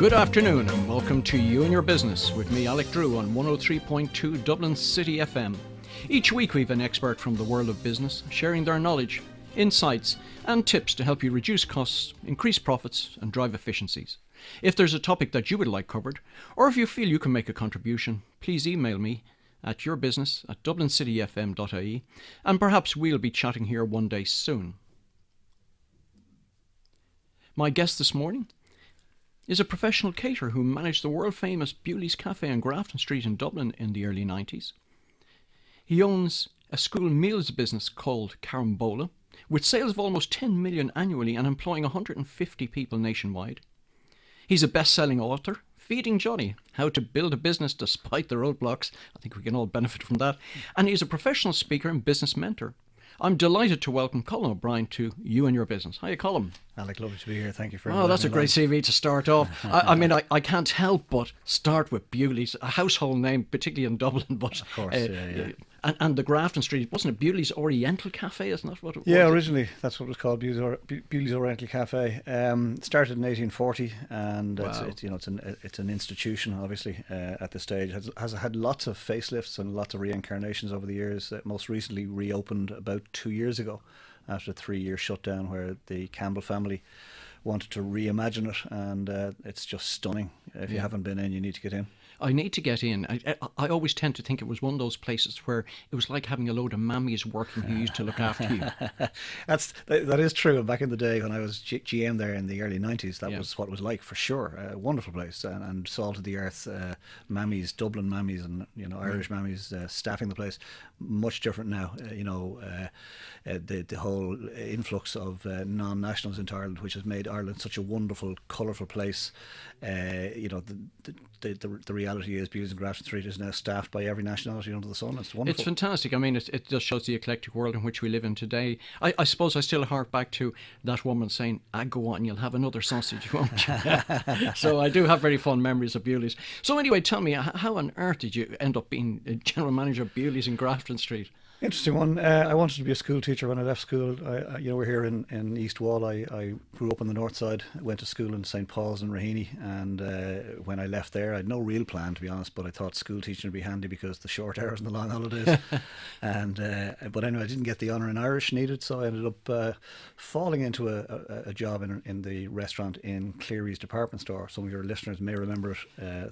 Good afternoon and welcome to You and Your Business with me, Alec Drew, on 103.2 Dublin City FM. Each week we have an expert from the world of business sharing their knowledge, insights and tips to help you reduce costs, increase profits and drive efficiencies. If there's a topic that you would like covered, or if you feel you can make a contribution, please email me at yourbusiness@dublincityfm.ie and perhaps we'll be chatting here one day soon. My guest this morning is a professional caterer who managed the world-famous Bewley's Cafe on Grafton Street in Dublin in the early 90s. He owns a school meals business called Carambola, with sales of almost 10 million annually and employing 150 people nationwide. He's a best-selling author, Feeding Johnny, How to Build a Business Despite the Roadblocks. I think we can all benefit from that. And he's a professional speaker and business mentor. I'm delighted to welcome Colm Brien to You and Your Business. Hiya, Colm. Alec, lovely to be here. Thank you for inviting me. Oh, that's a great CV to start off. I can't help but start with Bewley's, a household name, particularly in Dublin. But of course, And the Grafton Street, wasn't it Bewley's Oriental Cafe? Isn't that what it was? Yeah, originally that's what it was called, Bewley's Oriental Cafe. Started in 1840, and wow. It's an institution, obviously, at this stage. Has had lots of facelifts and lots of reincarnations over the years. Most recently reopened about 2 years ago, after a 3-year shutdown, where the Campbell family wanted to reimagine it, and it's just stunning. If you haven't been in, you need to get in. I need to get in. I always tend to think it was one of those places where it was like having a load of mammies working who used to look after you. That is true. Back in the day when I was GM there in the early 90s, that was what it was like, for sure. A wonderful place, and salt of the earth, mammies, Dublin mammies, and Irish mammies staffing the place. Much different now. The whole influx of non-nationals into Ireland, which has made Ireland such a wonderful, colourful place. The reality is Bewley's and Grafton Street is now staffed by every nationality under the sun. It's wonderful. It's fantastic. I mean, it just shows the eclectic world in which we live in today. I suppose I still hark back to that woman saying, go on, you'll have another sausage, won't you? So I do have very fond memories of Bewley's. So anyway, tell me, how on earth did you end up being general manager of Bewley's in Grafton Street? Interesting one. I wanted to be a school teacher when I left school. We're here in East Wall. I grew up on the north side. I went to school in St. Paul's in Raheny, and when I left there, I had no real plan, to be honest, but I thought school teaching would be handy because the short hours and the long holidays. But anyway, I didn't get the honour in Irish needed, so I ended up falling into a job in the restaurant in Cleary's department store. Some of your listeners may remember it,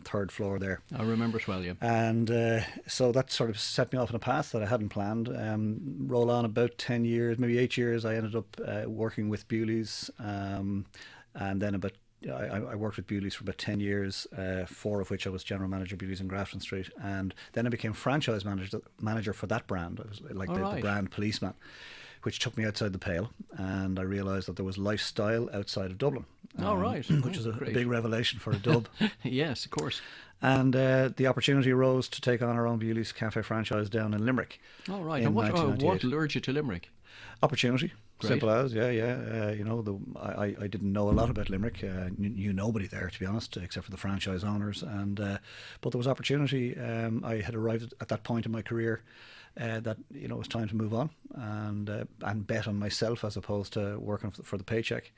third floor there. I remember it well, yeah. And so that sort of set me off on a path that I hadn't planned. Roll on about 10 years, maybe 8 years, I ended up working with Bewley's, and then I worked with Bewley's for about 10 years, 4 of which I was general manager of Bewley's in Grafton Street, and then I became franchise manager for that brand. I was like the brand policeman, which took me outside the pale, and I realised that there was lifestyle outside of Dublin. Which is a big revelation for a dub. Yes, of course. And the opportunity arose to take on our own Bewley's Cafe franchise down in Limerick. All right. And what lured you to Limerick? Opportunity. Great. Simple as, I didn't know a lot about Limerick. Knew nobody there, to be honest, except for the franchise owners. And but there was opportunity. I had arrived at that point in my career that it was time to move on and bet on myself as opposed to working for the paycheck.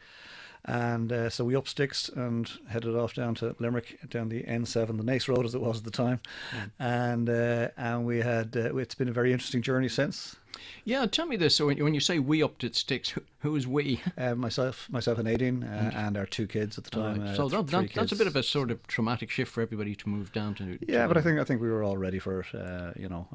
And so we up sticks and headed off down to Limerick, down the N7, the Nace Road as it was at the time. And we had it's been a very interesting journey since. Yeah, tell me this. So when you say we upped it sticks, who is we? Myself and Aideen, and our 2 kids at the time. Right. So that's a bit of a sort of traumatic shift for everybody to move down to. Yeah, but I think we were all ready for it. I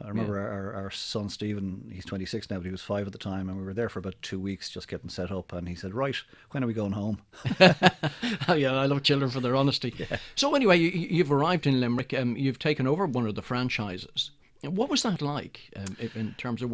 remember our son Stephen. He's 26 now, but he was 5 at the time, and we were there for about 2 weeks just getting set up. And he said, "Right, when are we going home?" Yeah, I love children for their honesty. Yeah. So anyway, you've arrived in Limerick. You've taken over one of the franchises. What was that like in terms of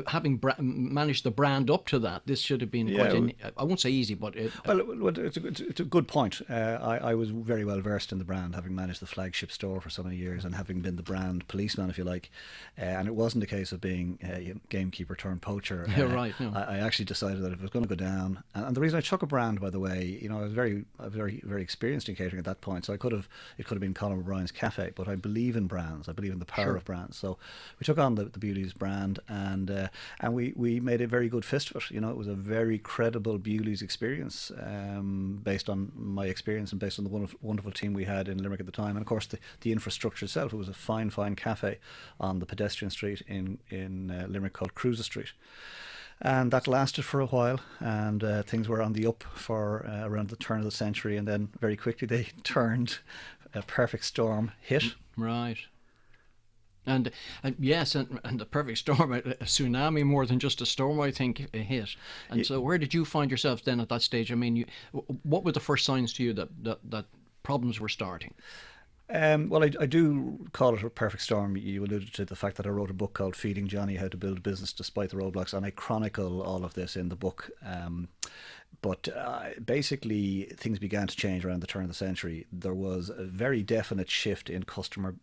having managed the brand up to that? This should have been quite, I won't say easy, but... it's a good point. I was very well versed in the brand, having managed the flagship store for so many years and having been the brand policeman, if you like. And it wasn't a case of being gamekeeper turned poacher. Right. No. I actually decided that if it was going to go down... And the reason I took a brand, by the way, I was very, very experienced in catering at that point, so it could have been Colm O'Brien's Cafe, but I believe in brands. I believe in the power of brands. So we took on the Bewley's brand, and we made a very good fist of it. It was a very credible Bewley's experience, based on my experience and based on the wonderful team we had in Limerick at the time, and of course the infrastructure itself. It was a fine cafe on the pedestrian street in Limerick called Cruiser Street. And that lasted for a while, and things were on the up for around the turn of the century, and then very quickly they turned. A perfect storm hit. Right. And yes, and the perfect storm, a tsunami more than just a storm, I think, hit. And so where did you find yourself then at that stage? I mean, what were the first signs to you that problems were starting? Well, I do call it a perfect storm. You alluded to the fact that I wrote a book called Feeding Johnny, How to Build a Business Despite the Roadblocks, and I chronicle all of this in the book. But basically, things began to change around the turn of the century. There was a very definite shift in customer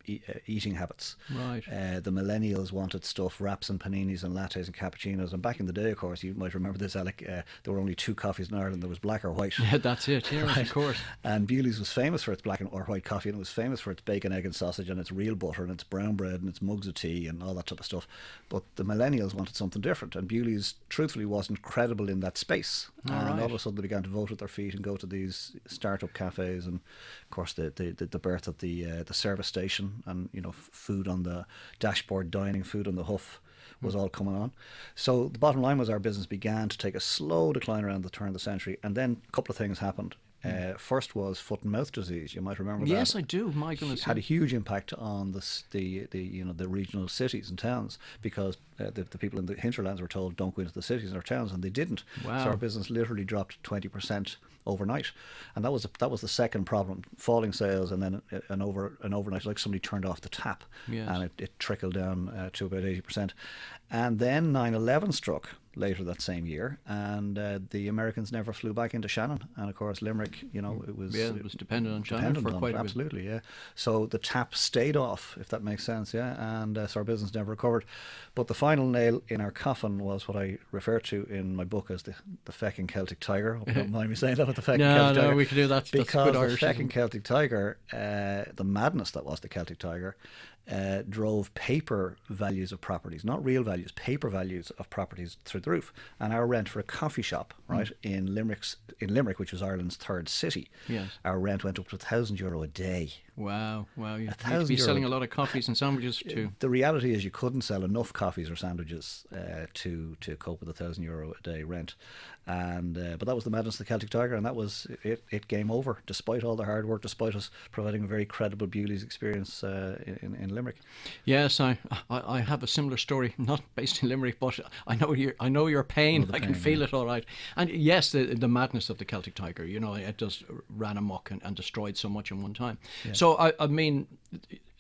eating habits. Right. The millennials wanted stuff, wraps and paninis and lattes and cappuccinos. And back in the day, of course, you might remember this, Alec, there were only two coffees in Ireland. There was black or white. Yeah, that's it. Yeah, right. Of course. And Bewley's was famous for its black or white coffee, and it was famous for its bacon, egg and sausage, and its real butter, and its brown bread, and its mugs of tea, and all that type of stuff. But the millennials wanted something different, and Bewley's truthfully wasn't credible in that space. All of a sudden they began to vote with their feet and go to these startup cafes, and of course the birth of the service station, and food on the dashboard dining, food on the hoof was all coming on. So the bottom line was our business began to take a slow decline around the turn of the century, and then a couple of things happened. First was foot and mouth disease. You might remember that. Yes, I do. My goodness, had a huge impact on the regional cities and towns, because the people in the hinterlands were told don't go into the cities or towns, and they didn't. Wow. So our business literally dropped 20% overnight, and that was the second problem: falling sales, and then an overnight, like somebody turned off the tap, yes. And it trickled down to about 80%. And then 9/11 struck later that same year, and the Americans never flew back into Shannon, and of course Limerick, it was dependent on Shannon for quite a bit. Absolutely, yeah. So the tap stayed off, if that makes sense, yeah, and so our business never recovered. But the final nail in our coffin was what I refer to in my book as the fecking Celtic Tiger. Hope you don't mind me saying that, but the fecking Celtic Tiger. No, we can do that. Because the fecking Celtic Tiger, the madness that was the Celtic Tiger, drove paper values of properties, not real values, paper values of properties through the roof. And our rent for a coffee shop, right, in Limerick, which was Ireland's third city, yes, our rent went up to €1,000 a day. Wow! You have to be selling a lot of coffees and sandwiches too. The reality is you couldn't sell enough coffees or sandwiches to cope with €1,000 a day rent, and but that was the madness of the Celtic Tiger, and that was it. Game over, despite all the hard work, despite us providing a very credible Bewley's experience in Limerick. Yes, I have a similar story, not based in Limerick, but I know your pain. I can feel it all right. And yes, the madness of the Celtic Tiger, it just ran amok and destroyed so much in one time. Yeah. So I mean,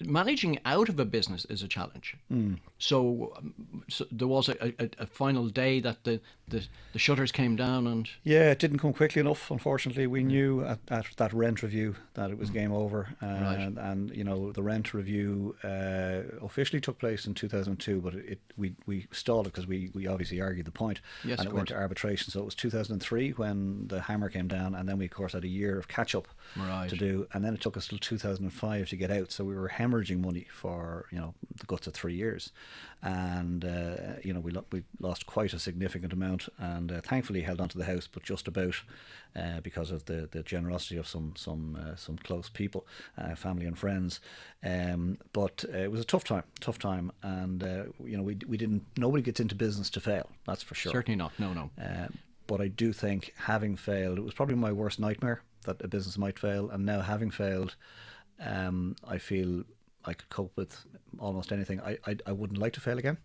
managing out of a business is a challenge. So there was a final day that the shutters came down, and yeah, it didn't come quickly enough. Unfortunately, we knew at that rent review that it was game over, and the rent review officially took place in 2002, but we stalled it because we obviously argued the point, yes, and it went to arbitration. So it was 2003 when the hammer came down, and then we of course had a year of catch up to do, and then it took us till 2005 to get out. So we were hemorrhaging money for the guts of 3 years, and we lost quite a significant amount, and thankfully held on to the house, but just about because of the generosity of some close people, family and friends. But it was a tough time, and we didn't. Nobody gets into business to fail. That's for sure. Certainly not. No. But I do think, having failed, it was probably my worst nightmare that a business might fail, and now having failed, I feel I could cope with almost anything. I wouldn't like to fail again.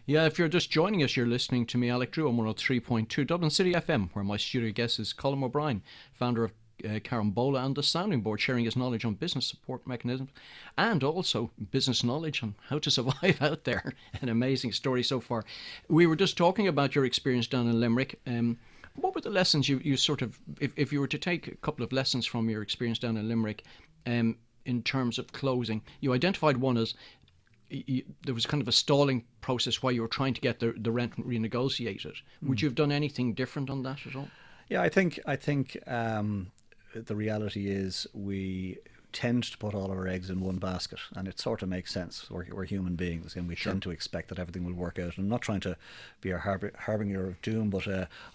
Yeah, if you're just joining us, you're listening to me, Alec Drew, on 103.2 Dublin City FM, where my studio guest is Colm O'Brien, founder of Carambola and the Sounding Board, sharing his knowledge on business support mechanisms and also business knowledge on how to survive out there. An amazing story so far. We were just talking about your experience down in Limerick. What were the lessons you sort of, if you were to take a couple of lessons from your experience down in Limerick, in terms of closing? You identified one as there was kind of a stalling process while you were trying to get the rent renegotiated. Would you have done anything different on that at all? Yeah, I think the reality is we tend to put all of our eggs in one basket, and it sort of makes sense. We're human beings, and we tend to expect that everything will work out. I'm not trying to be a harbinger of doom, but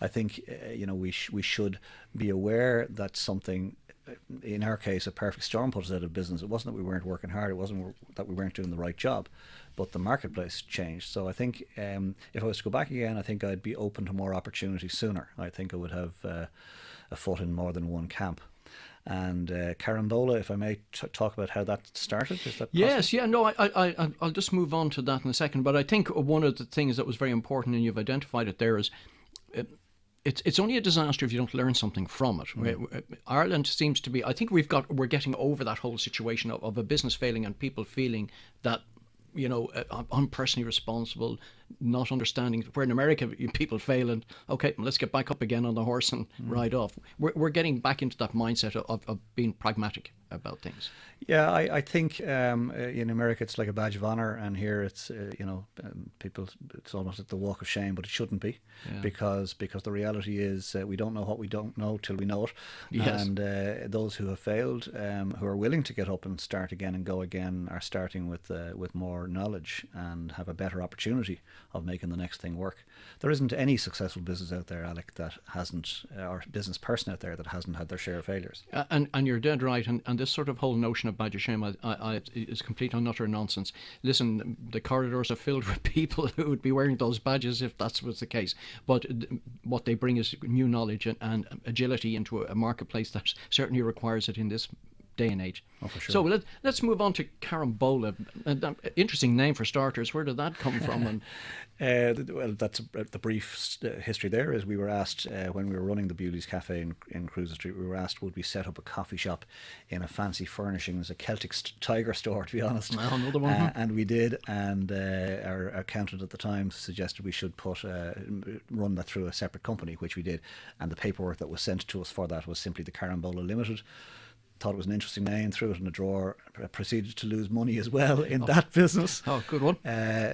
I think we should be aware that something, in our case, a perfect storm put us out of business. It wasn't that we weren't working hard, it wasn't that we weren't doing the right job, but the marketplace changed. So I think if I was to go back again, I think I'd be open to more opportunity sooner. I think I would have a foot in more than one camp. And Carambola, if I may talk about how that started, is that possible? Yes, yeah, no, I'll just move on to that in a second. But I think one of the things that was very important, and you've identified it there, is it's only a disaster if you don't learn something from it. Ireland seems to be, I think we're getting over that whole situation of a business failing and people feeling that, I'm personally responsible, not understanding. Where in America, people fail and, okay, let's get back up again on the horse and ride off. We're getting back into that mindset of being pragmatic about things. Yeah, I think in America it's like a badge of honor, and here it's people, it's almost like the walk of shame, but it shouldn't be, because the reality is we don't know what we don't know till we know it. Yes. And those who have failed, who are willing to get up and start again and go again, are starting with more knowledge and have a better opportunity of making the next thing work. There isn't any successful business out there, Alec, that hasn't, or business person out there that hasn't had their share of failures. And you're dead right. And this sort of whole notion of badge of shame is complete and utter nonsense. Listen, the corridors are filled with people who would be wearing those badges if that was the case. But what they bring is new knowledge and agility into a marketplace that certainly requires it in this day and age. Oh, for sure. So let's move on to Carambola. Interesting name for starters. Where did that come from? Well, that's the brief history there. Is we were asked when we were running the Bewley's Cafe in Cruises Street, we were asked would we set up a coffee shop in a fancy furnishings, a Celtic tiger store, to be honest. Well, another one. And we did, and our accountant at the time suggested we should run that through a separate company, which we did, and the paperwork that was sent to us for that was simply the Carambola Limited. Thought it was an interesting name, threw it in a drawer, proceeded to lose money as well in that business. Oh, good one.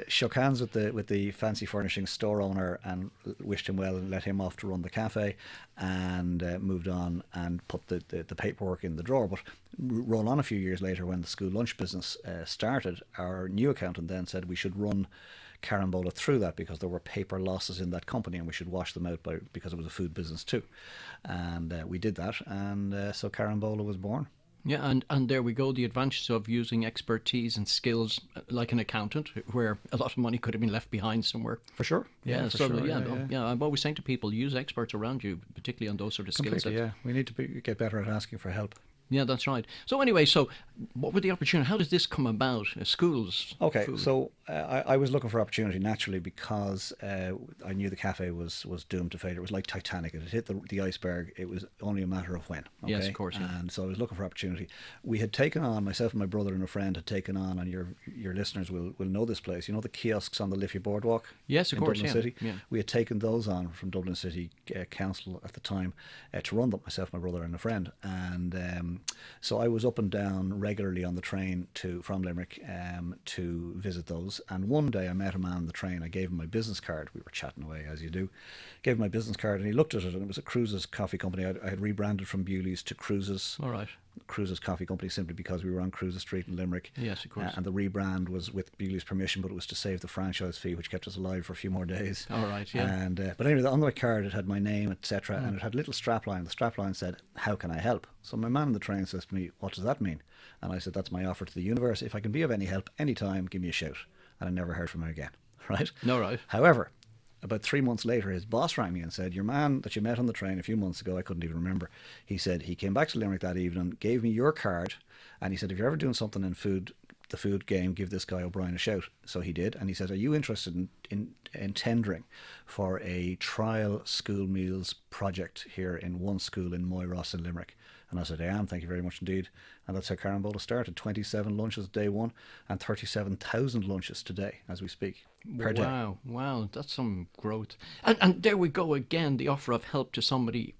Shook hands with the fancy furnishing store owner and wished him well and let him off to run the cafe, and moved on and put the paperwork in the drawer. But roll on a few years later, when the school lunch business started, our new accountant then said we should run Carambola through that because there were paper losses in that company and we should wash them out because it was a food business too. And we did that, and so Carambola was born. Yeah, and there we go, the advantage of using expertise and skills like an accountant, where a lot of money could have been left behind somewhere. For sure. Yeah, I'm always saying to people, use experts around you, particularly on those sort of skill sets. Yeah, we need to get better at asking for help. Yeah, that's right. So anyway, what were the opportunities? How does this come about? Schools? Okay, food. so I was looking for opportunity naturally because I knew the cafe was doomed to failure. It was like Titanic. It had hit the iceberg. It was only a matter of when. Okay? Yes, of course. Yeah. And so I was looking for opportunity. We had taken on, myself and my brother and a friend had taken on, and your listeners will know this place. You know the kiosks on the Liffey Boardwalk? Yes, of course. Dublin Yeah. City? Yeah. We had taken those on from Dublin City Council at the time to run them, myself, my brother and a friend. And so I was up and down regularly on the train from Limerick to visit those. And one day I met a man on the train. I gave him my business card. We were chatting away as you do. Gave him my business card and he looked at it, and it was a Cruises coffee company. I had rebranded from Bewley's to Cruises. All right. Cruises Coffee Company, simply because we were on Cruises Street in Limerick. Yes, of course. And the rebrand was with Bewley's permission, but it was to save the franchise fee, which kept us alive for a few more days. All right, yeah. And but anyway, on my card it had my name, etc., and it had a little strapline. The strapline said, "How can I help?" So my man on the train says to me, "What does that mean?" And I said, "That's my offer to the universe. If I can be of any help anytime, give me a shout." And I never heard from him again. Right? No, right. However, about 3 months later, his boss rang me and said, "Your man that you met on the train a few months ago," I couldn't even remember, he said he came back to Limerick that evening, gave me your card, and he said, "If you're ever doing something in the food game, give this guy O'Brien a shout." So he did, and he said, "Are you interested in tendering for a trial school meals project here in one school in Moyross in Limerick?" And I said, "I am, thank you very much indeed." And that's how Carambola started. 27 lunches day one and 37,000 lunches today as we speak per day. Wow, that's some growth. And there we go again, the offer of help to somebody.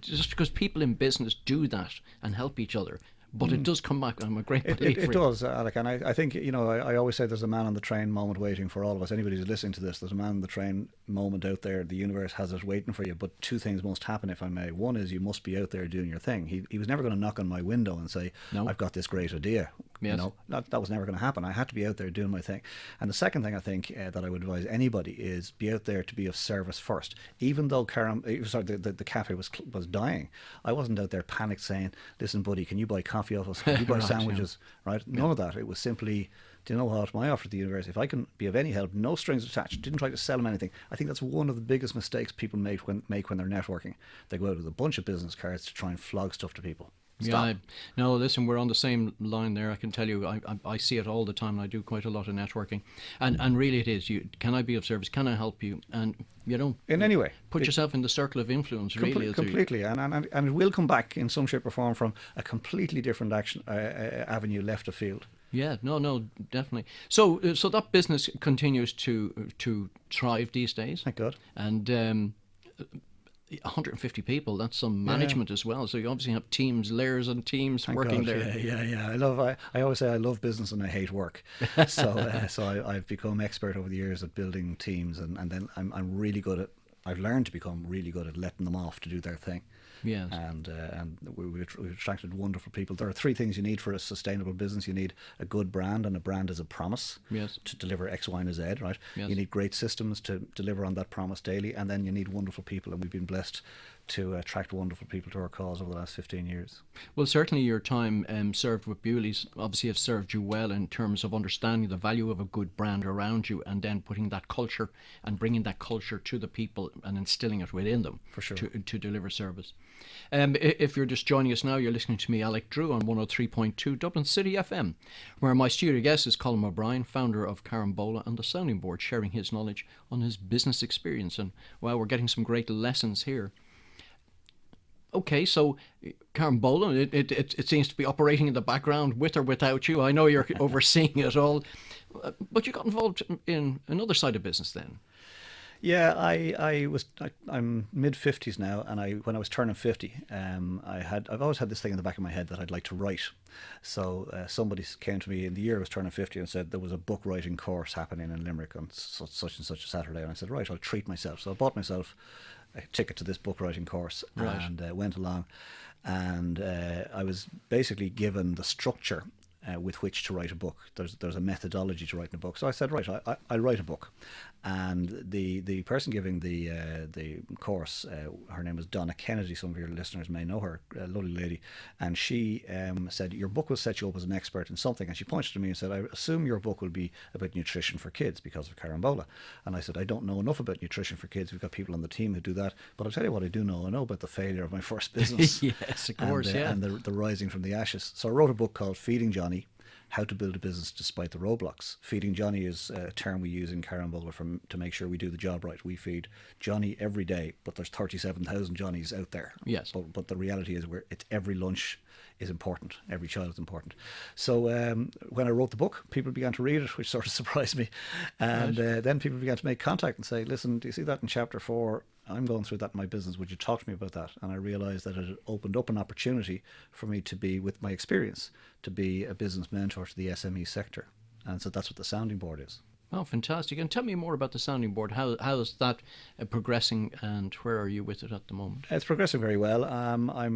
Just because people in business do that and help each other, but it does come back. I'm a great It believer. does, Alec, and I think, I always say there's a man on the train moment waiting for all of us. Anybody who's listening to this, there's a man on the train moment out there. The universe has it waiting for you. But two things must happen, if I may. One is you must be out there doing your thing. He was never going to knock on my window and say, No. I've got this great idea. Yes. That was never going to happen. I had to be out there doing my thing. And the second thing I think that I would advise anybody is be out there to be of service first. Even though the cafe was dying, I wasn't out there panicked saying, listen, buddy, can you buy coffee off us? Can you buy Right, sandwiches? Right? None of that. It was simply, do you know what? My offer to the universe, if I can be of any help, no strings attached, didn't try to sell them anything. I think that's one of the biggest mistakes people make when they're networking. They go out with a bunch of business cards to try and flog stuff to people. Stop. Yeah, no, listen, we're on the same line there. I can tell you, I see it all the time, and I do quite a lot of networking. And really it is, can I be of service? Can I help you? And, in any way. Put yourself in the circle of influence, really. Completely. And it will come back in some shape or form from a completely different avenue left of field. Yeah, no, definitely. So that business continues to thrive these days. Thank God. And 150 people, that's some management as well. So you obviously have teams, layers and teams working there. Yeah. I always say I love business and I hate work. So I've become expert over the years at building teams, and then I'm really good at, I've learned to become really good at letting them off to do their thing. Yes. And we've attracted wonderful people. There are three things you need for a sustainable business. You need a good brand, and a brand is a promise to deliver X, Y, and Z, right? Yes. You need great systems to deliver on that promise daily, and then you need wonderful people, and we've been blessed to attract wonderful people to our cause over the last 15 years. Well, certainly your time served with Bewley's obviously have served you well in terms of understanding the value of a good brand around you, and then putting that culture and bringing that culture to the people and instilling it within them For sure. to deliver service. If you're just joining us now, you're listening to me, Alec Drew, on 103.2 Dublin City FM, where my studio guest is Colm O'Brien, founder of Carambola and the Sounding Board, sharing his knowledge on his business experience. And wow, we're getting some great lessons here. Okay, so Carambola, it seems to be operating in the background with or without you. I know you're overseeing it all, but you got involved in another side of business then. Yeah, I'm mid-50s now, and when I was turning 50, I've always had this thing in the back of my head that I'd like to write. So somebody came to me in the year I was turning 50 and said there was a book writing course happening in Limerick on such and such a Saturday, and I said, right, I'll treat myself. So I bought myself a ticket to this book writing course, and went along, and I was basically given the structure with which to write a book. There's a methodology to writing a book. So I said, right, I'll write a book. And the person giving the course, her name was Donna Kennedy. Some of your listeners may know her, a lovely lady. And she said, your book will set you up as an expert in something. And she pointed to me and said, I assume your book will be about nutrition for kids because of Carambola. And I said, I don't know enough about nutrition for kids. We've got people on the team who do that. But I'll tell you what I do know. I know about the failure of my first business. Yes, of course, and the rising from the ashes. So I wrote a book called Feeding Johnny: How to Build a Business Despite the Roadblocks. Feeding Johnny is a term we use in Carambola to make sure we do the job right. We feed Johnny every day, but there's 37,000 Johnnies out there. Yes. But the reality is every lunch is important. Every child is important. So when I wrote the book, people began to read it, which sort of surprised me. And then people began to make contact and say, listen, do you see that in chapter 4? I'm going through that in my business. Would you talk to me about that? And I realised that it had opened up an opportunity for me to be, with my experience, to be a business mentor to the SME sector. And so that's what the Sounding Board is. Oh, fantastic. And tell me more about the Sounding Board. How is that progressing, and where are you with it at the moment? It's progressing very well.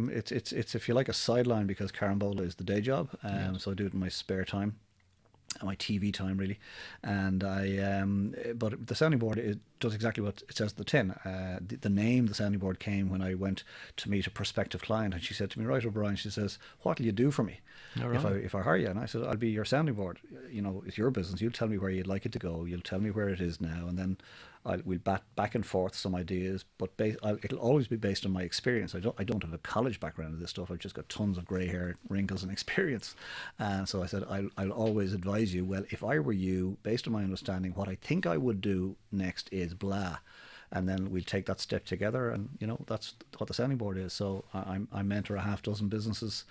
It's if you like, a sideline, because Carambola is the day job. So I do it in my spare time, my TV time really, and but the Sounding Board does exactly what it says on the tin. The name the Sounding Board came when I went to meet a prospective client, and she said to me, right, O'Brien, she says, what will you do for me if I hire you? And I said, I'll be your Sounding Board. It's your business. You'll tell me where you'd like it to go. You'll tell me where it is now, and then we'll bat back and forth some ideas, but it'll always be based on my experience. I don't have a college background in this stuff. I've just got tons of grey hair, wrinkles, and experience. And so I said, I'll always advise you. Well, if I were you, based on my understanding, what I think I would do next is blah, and then we'll take that step together. And that's what the Sounding Board is. So I mentor a half dozen businesses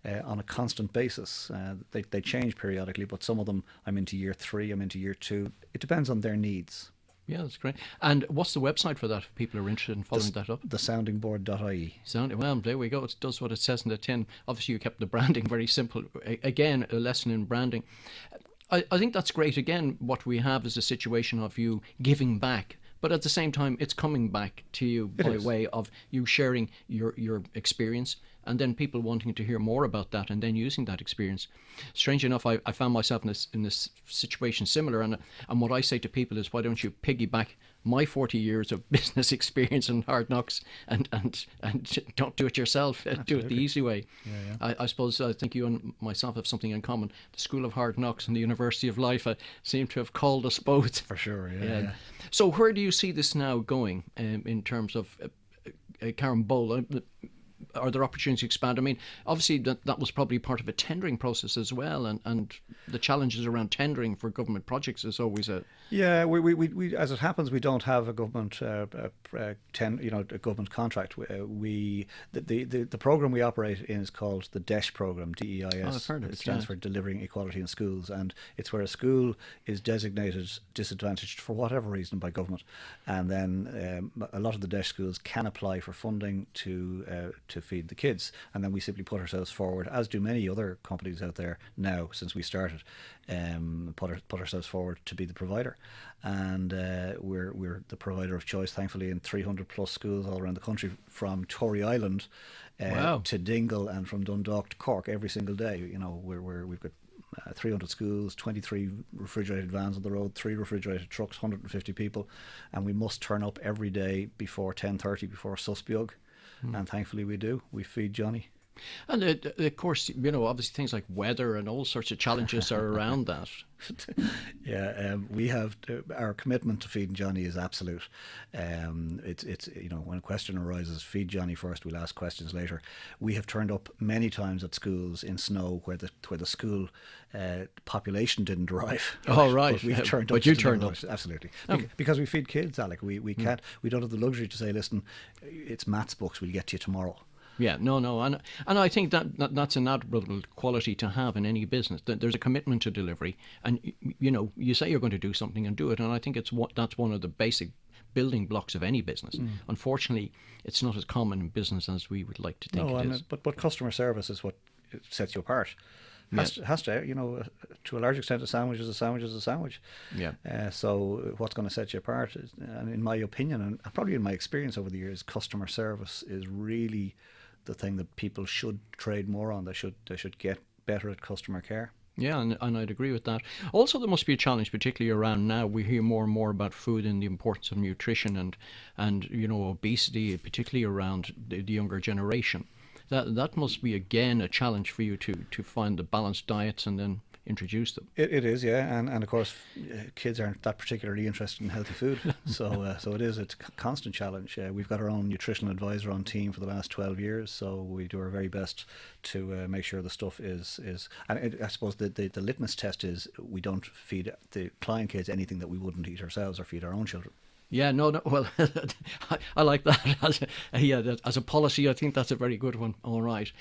on a constant basis. They change periodically, but some of them I'm into year 3, I'm into year 2. It depends on their needs. Yeah, that's great. And what's the website for that if people are interested in following that up? Thesoundingboard.ie. Well, there we go. It does what it says in the tin. Obviously, you kept the branding very simple. Again, a lesson in branding. I think that's great. Again, what we have is a situation of you giving back, but at the same time, it's coming back to you It by is. way of you sharing your experience, and then people wanting to hear more about that, and then using that experience. Strange enough, I found myself in this situation similar, and what I say to people is, why don't you piggyback my 40 years of business experience and hard knocks, and don't do it yourself. Do it the easy way. Yeah, I suppose I think you and myself have something in common. The School of Hard Knocks and the University of Life seem to have called us both. for sure. Yeah, Yeah. yeah. So where do you see this now going in terms of Carambola? Are there opportunities to expand? I mean, obviously that was probably part of a tendering process as well, and the challenges around tendering for government projects is always a... Yeah, we as it happens, we don't have a government a government contract. The program we operate in is called the DEIS program, DEIS. Oh, I've heard of it. It stands Yeah. for Delivering Equality in Schools, and it's where a school is designated disadvantaged for whatever reason by government, and then a lot of the DEIS schools can apply for funding to feed the kids, and then we simply put ourselves forward, as do many other companies out there now since we started, put ourselves forward to be the provider, and we're the provider of choice, thankfully, in 300 plus schools all around the country, from Tory Island Wow. to Dingle, and from Dundalk to Cork every single day. You know, we've got 300 schools, 23 refrigerated vans on the road, 3 refrigerated trucks, 150 people, and we must turn up every day before 10:30 before Susbiog, and thankfully we do. We feed Johnny. And of course, you know, obviously things like weather and all sorts of challenges are around that. Yeah, we have our commitment to feeding Johnny is absolute. It's you know, when a question arises, feed Johnny first. We'll ask questions later. We have turned up many times at schools in snow where the school population didn't arrive. Oh, right. But we've turned up. But you to turned deliver up. it, absolutely, because we feed kids, Alec. We can't. We don't have the luxury to say, listen, it's maths books. We'll get to you tomorrow. Yeah, no, and I think that's an admirable quality to have in any business. That there's a commitment to delivery, and you know, you say you're going to do something and do it. And I think that's one of the basic building blocks of any business. Unfortunately, it's not as common in business as we would like to think it is. But customer service is what sets you apart. Has to, you know, to a large extent, a sandwich is a sandwich is a sandwich. Yeah. So what's going to set you apart is, and in my opinion, and probably in my experience over the years, customer service is really the thing that people should trade more on. They should get better at customer care. Yeah, and I'd agree with that. Also, there must be a challenge, particularly around now. We hear more and more about food and the importance of nutrition and you know, obesity, particularly around the younger generation. That must be again a challenge for you to find the balanced diets and then introduce them. It is, yeah, and of course, kids aren't that particularly interested in healthy food, so it's a constant challenge. We've got our own nutritional advisor on team for the last 12 years, so we do our very best to make sure the stuff is and I suppose the litmus test is we don't feed the client kids anything that we wouldn't eat ourselves or feed our own children. Yeah, no. Well, I like that as a policy. I think that's a very good one. All right.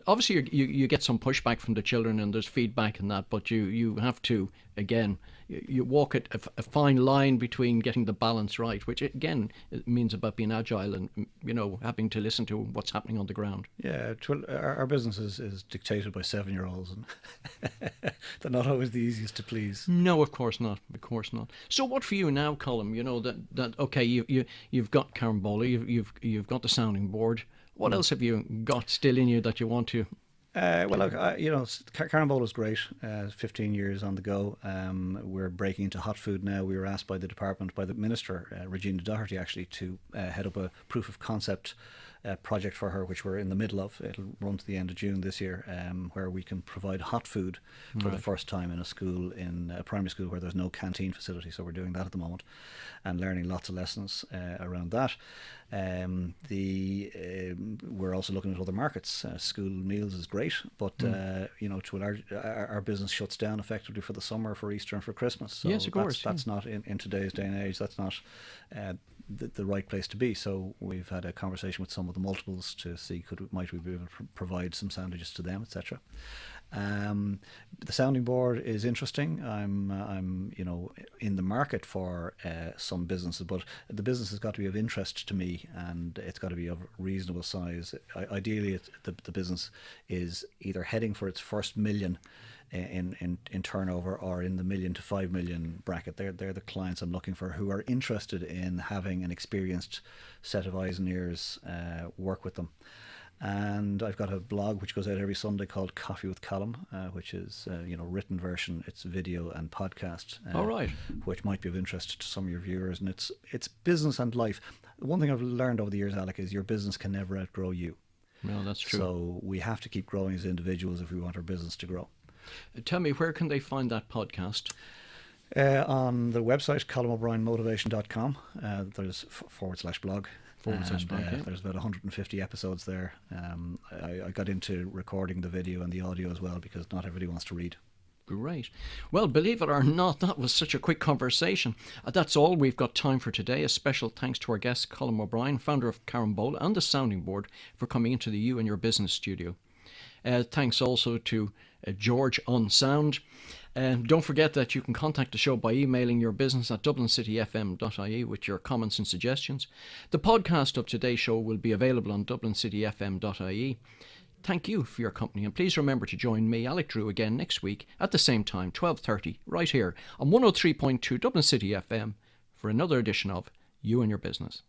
Obviously, you get some pushback from the children, and there's feedback in that. But you have to, again, you walk a fine line between getting the balance right, which again it means about being agile and, you know, having to listen to what's happening on the ground. Yeah, our business is dictated by 7-year-olds, and they're not always the easiest to please. No, of course not. Of course not. So, what for you now, Colm? You know that okay, you've got Carambola, you've got the sounding board. What else have you got still in you that you want to? Well, look, you know, Carambola is great. 15 years on the go. We're breaking into hot food now. We were asked by the department, by the minister, Regina Doherty, actually, to head up a proof of concept project for her, which we're in the middle of. It'll run to the end of June this year, where we can provide hot food for the first time in a school, in a primary school where there's no canteen facility. So we're doing that at the moment and learning lots of lessons around that. We're also looking at other markets. School meals is great, but you know, to a large, our business shuts down effectively for the summer, for Easter, and for Christmas. So Yes, of course. That's not in today's day and age. That's not the right place to be. So we've had a conversation with some of the multiples to see might we be able to provide some sandwiches to them, etc. The sounding board is interesting. I'm in the market for some businesses, but the business has got to be of interest to me, and it's got to be of reasonable size. Ideally, the business is either heading for its first million in turnover, or in the 1 million to 5 million bracket. They're the clients I'm looking for, who are interested in having an experienced set of eyes and ears work with them. And I've got a blog which goes out every Sunday called Coffee with Colm, which is written version. It's video and podcast. All right. Which might be of interest to some of your viewers. And it's business and life. One thing I've learned over the years, Alec, is your business can never outgrow you. Well, that's true. So we have to keep growing as individuals if we want our business to grow. Tell me, where can they find that podcast? On the website, colmobrienmotivation.com. There's /blog. There's about 150 episodes there. I got into recording the video and the audio as well, because not everybody wants to read. Great. Well, believe it or not, that was such a quick conversation. That's all we've got time for today. A special thanks to our guest, Colm O'Brien, founder of Carambola and the Sounding Board, for coming into the You and Your Business studio. Thanks also to George on sound. Don't forget that you can contact the show by emailing your business at dublincityfm.ie with your comments and suggestions. The podcast of today's show will be available on dublincityfm.ie. Thank you for your company, and please remember to join me, Alec Drew, again next week at the same time, 12:30, right here on 103.2 Dublin City FM for another edition of You and Your Business.